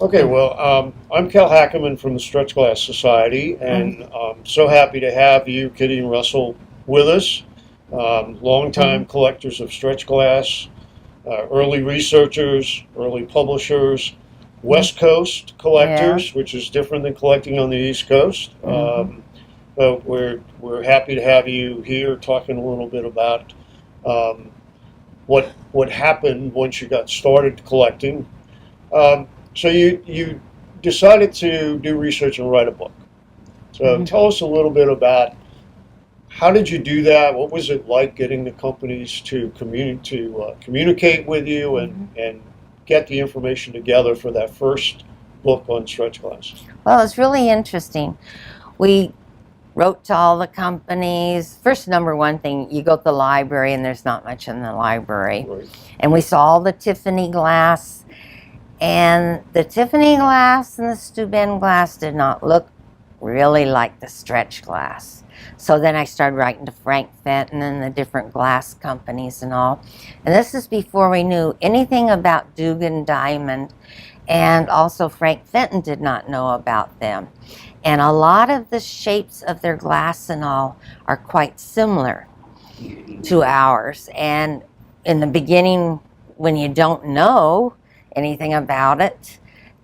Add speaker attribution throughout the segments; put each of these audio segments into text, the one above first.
Speaker 1: Okay, well, I'm Cal Hackeman from the Stretch Glass Society, and I'm so happy to have you, Kitty and Russell, with us. Longtime collectors of stretch glass, early researchers, early publishers, West Coast
Speaker 2: Yeah.
Speaker 1: collectors, which is different than collecting on the East Coast. But we're happy to have you here talking a little bit about um, what happened once you got started collecting. So you decided to do research and write a book. So tell us a little bit about how did you do that? What was it like getting the companies to communicate with you and get the information together for that first book on stretch glass?
Speaker 2: Well, it's really interesting. We wrote to all the companies. First, number one thing, you go to the library and there's not much in the library.
Speaker 1: Right.
Speaker 2: And we saw all the Tiffany glass. And the Tiffany glass and the Steuben glass did not look really like the stretch glass. So then I started writing to Frank Fenton and the different glass companies and all. And this is before we knew anything about Dugan Diamond. And also Frank Fenton did not know about them. And a lot of the shapes of their glass and all are quite similar to ours. And in the beginning, when you don't know anything about it,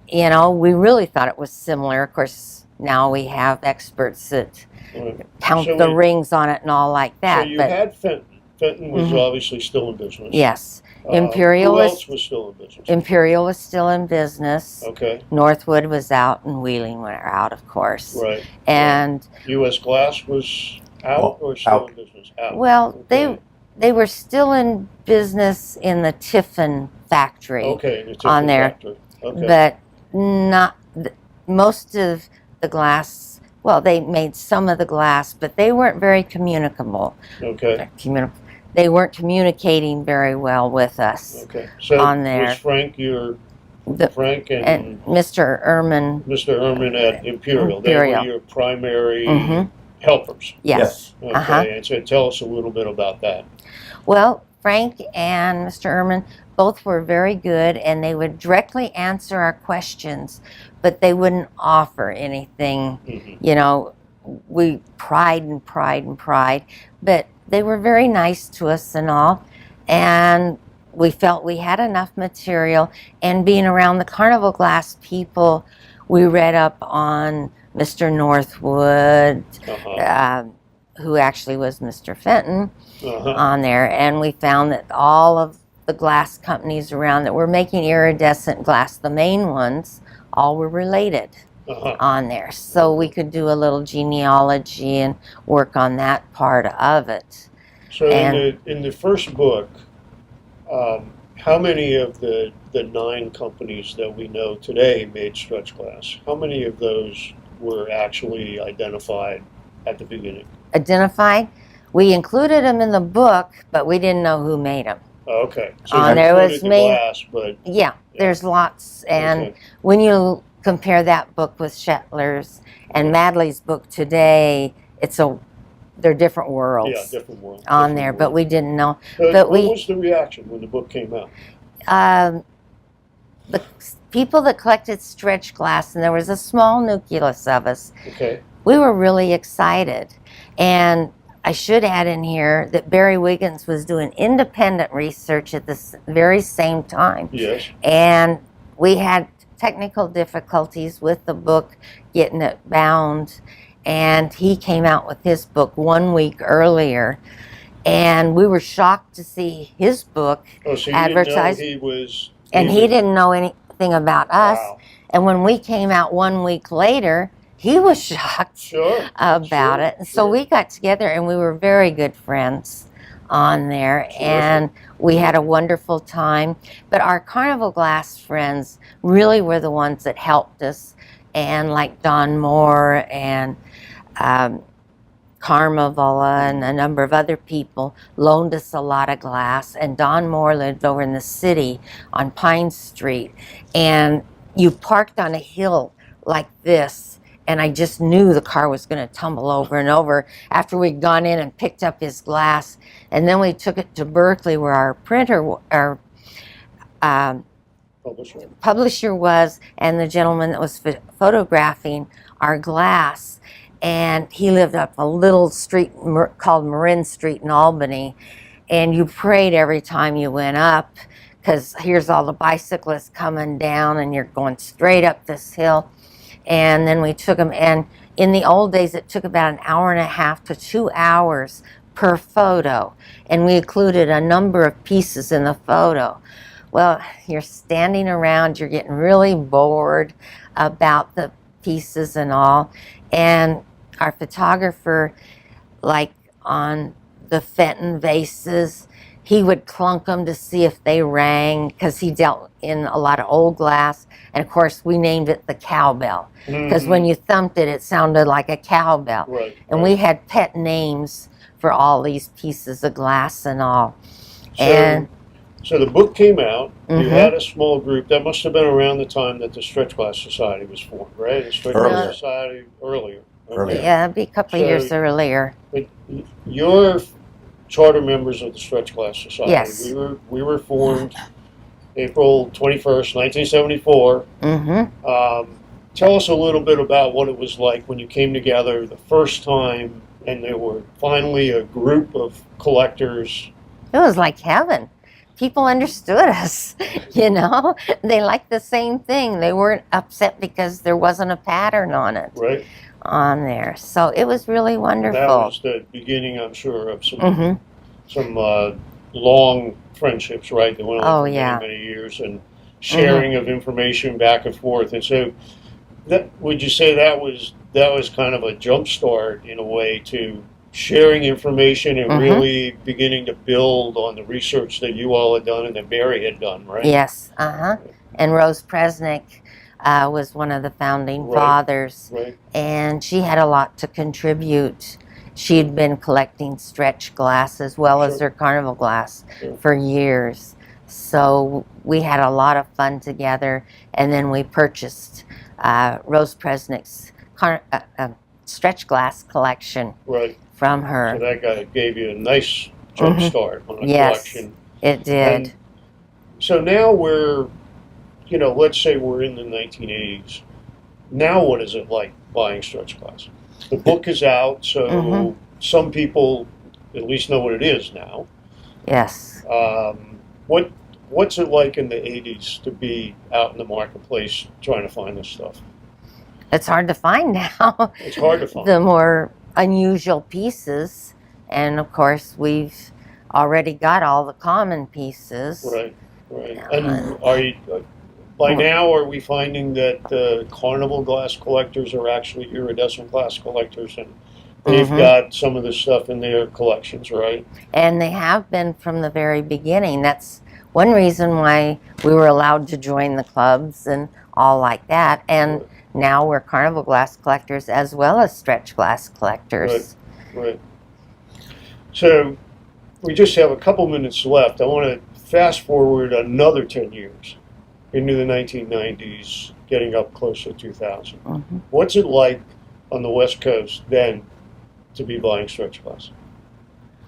Speaker 2: you know, we really thought it was similar. Of course, now we have experts that count
Speaker 1: So
Speaker 2: the rings on it and all like that.
Speaker 1: So you
Speaker 2: but
Speaker 1: had Fenton. Fenton was obviously still in business.
Speaker 2: yes, Imperial
Speaker 1: who else was still in business?
Speaker 2: Imperial was still in business.
Speaker 1: Okay.
Speaker 2: Northwood was out, and Wheeling went out, of course.
Speaker 1: Right.
Speaker 2: And
Speaker 1: U.S. Glass was out or still
Speaker 3: out.
Speaker 1: in business? Out.
Speaker 2: well,
Speaker 1: Okay.
Speaker 2: they were still in business in the Tiffin factory.
Speaker 1: Okay, the
Speaker 2: on
Speaker 1: Tiffany
Speaker 2: there.
Speaker 1: factory. Okay.
Speaker 2: But not most of the glass. Well, they made some of the glass, but they weren't very communicable.
Speaker 1: Okay.
Speaker 2: They weren't communicating very well with us.
Speaker 1: Okay. So
Speaker 2: on there.
Speaker 1: was Frank Frank
Speaker 2: And Mr. Ehrman,
Speaker 1: Mr. Ehrman at Imperial? They
Speaker 2: Imperial.
Speaker 1: were your primary
Speaker 2: Mhm.
Speaker 1: helpers.
Speaker 2: yes.
Speaker 1: Okay. And so tell us a little bit about that.
Speaker 2: Well, Frank and Mr. Ehrman both were very good, and they would directly answer our questions, but they wouldn't offer anything. You know, we pried, but they were very nice to us and all, and we felt we had enough material. And being around the Carnival glass people, we read up on Mr. Northwood, who actually was Mr. Fenton, on there, and we found that all of the glass companies around that were making iridescent glass, the main ones, all were related on there. So we could do a little genealogy and work on that part of it.
Speaker 1: So in the first book, how many of the 9 companies that we know today made stretch glass? How many of those were actually identified at the beginning?
Speaker 2: Identified? We included them in the book, but we didn't know who made them.
Speaker 1: Okay. So
Speaker 2: On
Speaker 1: you
Speaker 2: there
Speaker 1: included
Speaker 2: was
Speaker 1: the
Speaker 2: me.
Speaker 1: glass, but
Speaker 2: Yeah, there's lots. And
Speaker 1: Okay.
Speaker 2: when you compare that book with Shetler's and Madley's book today, they're different worlds.
Speaker 1: yeah, different world.
Speaker 2: On
Speaker 1: different
Speaker 2: there,
Speaker 1: world.
Speaker 2: but we didn't know.
Speaker 1: But
Speaker 2: but
Speaker 1: what
Speaker 2: we-
Speaker 1: was the reaction when the book came out?
Speaker 2: The people that collected stretch glass, and there was a small nucleus of us,
Speaker 1: Okay.
Speaker 2: we were really excited. And I should add in here that Barry Wiggins was doing independent research at this very same time.
Speaker 1: Yes.
Speaker 2: And we had technical difficulties with the book, getting it bound. And he came out with his book 1 week earlier. And we were shocked to see his book
Speaker 1: Oh, so you
Speaker 2: advertised.
Speaker 1: didn't know he was.
Speaker 2: And he didn't know anything about us.
Speaker 1: Wow.
Speaker 2: And when we came out 1 week later, he was shocked
Speaker 1: Sure.
Speaker 2: about
Speaker 1: sure,
Speaker 2: it. And so
Speaker 1: sure.
Speaker 2: we got together and we were very good friends on there.
Speaker 1: Terrific.
Speaker 2: And we had a wonderful time. But our Carnival Glass friends really were the ones that helped us. And like Don Moore and Carnival and a number of other people loaned us a lot of glass. And Don Moore lived over in the city on Pine Street. And you parked on a hill like this, and I just knew the car was going to tumble over and over after we'd gone in and picked up his glass. And then we took it to Berkeley, where our printer, our publisher was, and the gentleman that was photographing our glass. And he lived up a little street called Marin Street in Albany. And you prayed every time you went up, because here's all the bicyclists coming down and you're going straight up this hill. And then we took them, and in the old days it took about an hour and a half to 2 hours per photo, and we included a number of pieces in the photo. Well, you're standing around, you're getting really bored about the pieces and all, and our photographer, like on the Fenton vases, he would clunk them to see if they rang, because he dealt in a lot of old glass. And of course, we named it the cowbell, because when you thumped it, it sounded like a cowbell.
Speaker 1: Right,
Speaker 2: and we had pet names for all these pieces of glass and all.
Speaker 1: So the book came out. You had a small group. That must have been around the time that the Stretch Glass Society was formed, right? The Stretch Glass Society earlier.
Speaker 2: Yeah, it'd be a couple of years earlier.
Speaker 1: But you're charter members of the Stretch Glass Society.
Speaker 2: Yes.
Speaker 1: We were formed April 21st, 1974. Tell us a little bit about what it was like when you came together the first time and there were finally a group of collectors.
Speaker 2: It was like heaven. People understood us, you know. They liked the same thing. They weren't upset because there wasn't a pattern on it.
Speaker 1: Right.
Speaker 2: On there. So it was really wonderful.
Speaker 1: That was the beginning, I'm sure, of some long friendships, right? That went on for many years, and sharing of information back and forth. And so, would you say that was kind of a jump start in a way to sharing information and really beginning to build on the research that you all had done and that Mary had done, right?
Speaker 2: Yes. And Rose Presnick was one of the founding fathers, and she had a lot to contribute. She'd been collecting stretch glass as well as her Carnival glass for years. So we had a lot of fun together, and then we purchased Rose Presnick's stretch glass collection from her.
Speaker 1: So that gave you a nice jump start on a collection.
Speaker 2: Yes, it did.
Speaker 1: And so now we're, let's say we're in the 1980s. Now what is it like buying stretch glass? The book is out, so some people at least know what it is now.
Speaker 2: Yes.
Speaker 1: What's it like in the 80s to be out in the marketplace trying to find this stuff?
Speaker 2: It's hard to find now. It's hard to find. The more unusual pieces, and of course we've already got all the common pieces.
Speaker 1: Right. And by now, are we finding that the Carnival glass collectors are actually iridescent glass collectors, and they've got some of this stuff in their collections, right? And
Speaker 2: they have been from the very beginning. That's one reason why we were allowed to join the clubs and all like that. And now we're Carnival glass collectors as well as stretch glass collectors.
Speaker 1: Right. So we just have a couple minutes left. I want to fast forward another 10 years into the 1990s, getting up close to 2000. What's it like on the West Coast then to be buying stretch glass?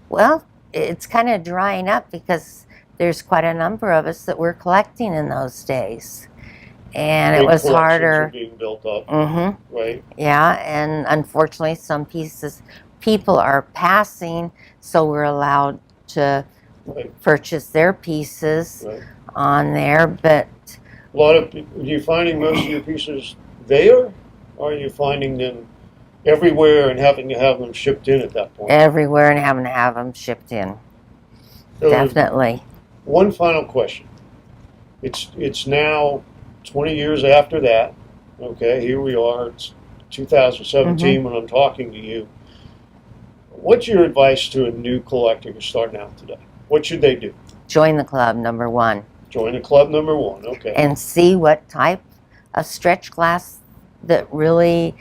Speaker 1: Well, it's kind of drying up because there's quite a number of us that were collecting in those days. And it was harder. Being built up, right? Yeah, and unfortunately some people are passing, so we're allowed to purchase their pieces on there, but a lot of people, are you finding most of your pieces there, or are you finding them everywhere and having to have them shipped in at that point? Everywhere and having to have them shipped in. So definitely. One final question. It's now 20 years after that. Okay, here we are. It's 2017 when I'm talking to you. What's your advice to a new collector who's starting out today? What should they do? Join the club, number one. Join the club, number one, okay. And see what type of stretch glass that really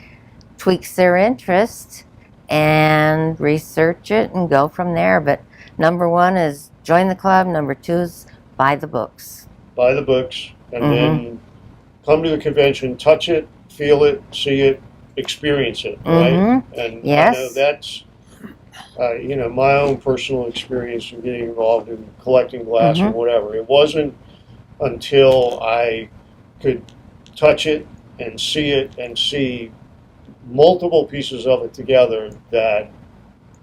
Speaker 1: tweaks their interest, and research it and go from there. But number one is join the club. Number two is buy the books. Buy the books, and then come to the convention, touch it, feel it, see it, experience it, right? And I know that's my own personal experience in getting involved in collecting glass or whatever. It wasn't until I could touch it and see multiple pieces of it together that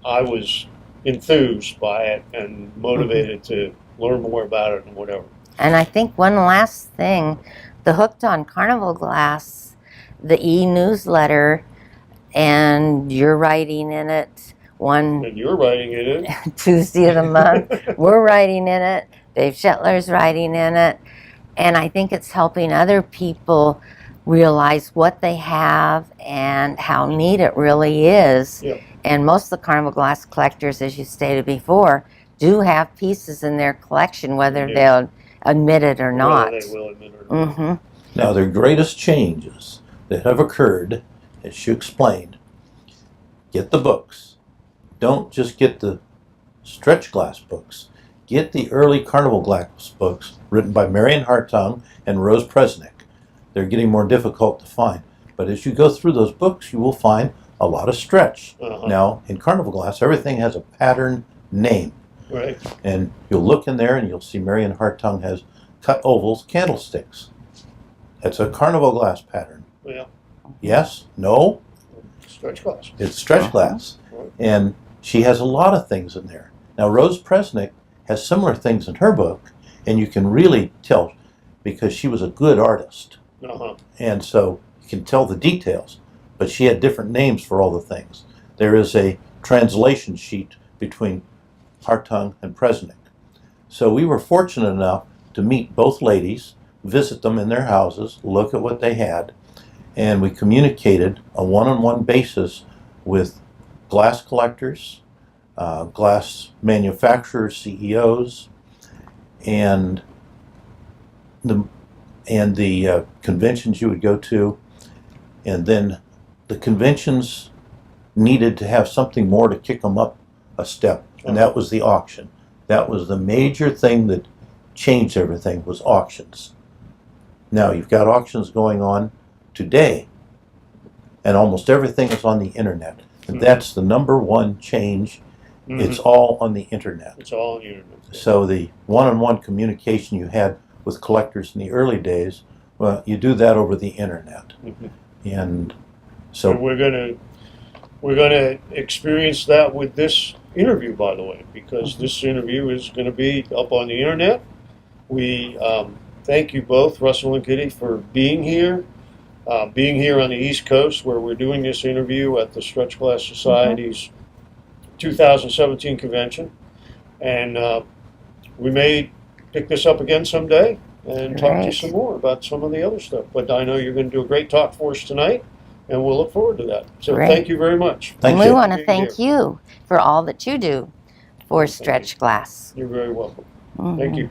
Speaker 1: I was enthused by it and motivated to learn more about it and whatever.
Speaker 2: And I think one last thing, the Hooked on Carnival glass, the e-newsletter, and you're writing in it one
Speaker 1: And you're writing in it.
Speaker 2: Tuesday of the month. We're writing in it. Dave Shetler's writing in it. And I think it's helping other people realize what they have and how neat it really is.
Speaker 1: Yep.
Speaker 2: And most of the Carnival glass collectors, as you stated before, do have pieces in their collection, whether
Speaker 1: They do.
Speaker 2: they'll admit it or not.
Speaker 1: Whether they will admit it or not.
Speaker 2: Mm-hmm.
Speaker 3: Now, the greatest changes that have occurred, as you explained, get the books. Don't just get the stretch glass books. Get the early Carnival glass books written by Marion Hartung and Rose Presnick. They're getting more difficult to find. But as you go through those books, you will find a lot of stretch.
Speaker 1: Uh-huh.
Speaker 3: Now, in Carnival glass, everything has a pattern name.
Speaker 1: Right.
Speaker 3: And you'll look in there and you'll see Marion Hartung has cut ovals candlesticks. That's a Carnival glass pattern.
Speaker 1: Yeah.
Speaker 3: Yes? No?
Speaker 1: Stretch glass.
Speaker 3: It's stretch glass.
Speaker 1: Right.
Speaker 3: And she has a lot of things in there. Now, Rose Presnick has similar things in her book, and you can really tell because she was a good artist.
Speaker 1: Uh-huh.
Speaker 3: And so you can tell the details, but she had different names for all the things. There is a translation sheet between Hartung and Presnick. So we were fortunate enough to meet both ladies, visit them in their houses, look at what they had, and we communicated a one-on-one basis with glass collectors, glass manufacturers, CEOs, and the conventions you would go to, and then the conventions needed to have something more to kick them up a step, and that was the auction. That was the major thing that changed everything, was auctions. Now you've got auctions going on today, and almost everything is on the internet, and that's the number one change. It's all on the internet.
Speaker 1: It's all on the internet.
Speaker 3: So the one-on-one communication you had with collectors in the early days, well, you do that over the internet. And so
Speaker 1: And we're gonna experience that with this interview, by the way, because this interview is going to be up on the internet. We thank you both, Russell and Kitty, for being here on the East Coast, where we're doing this interview at the Stretch Glass Society's 2017 convention, and we may pick this up again someday and talk to you some more about some of the other stuff. But I know you're going to do a great talk for us tonight, and we'll look forward to that. So
Speaker 2: Great.
Speaker 1: Thank you very much.
Speaker 3: Thank
Speaker 2: And we
Speaker 3: you.
Speaker 2: want to
Speaker 1: Being
Speaker 2: thank
Speaker 1: here.
Speaker 2: you for all that you do for Stretch Glass.
Speaker 1: You're very welcome.
Speaker 2: Mhm.
Speaker 1: Thank you.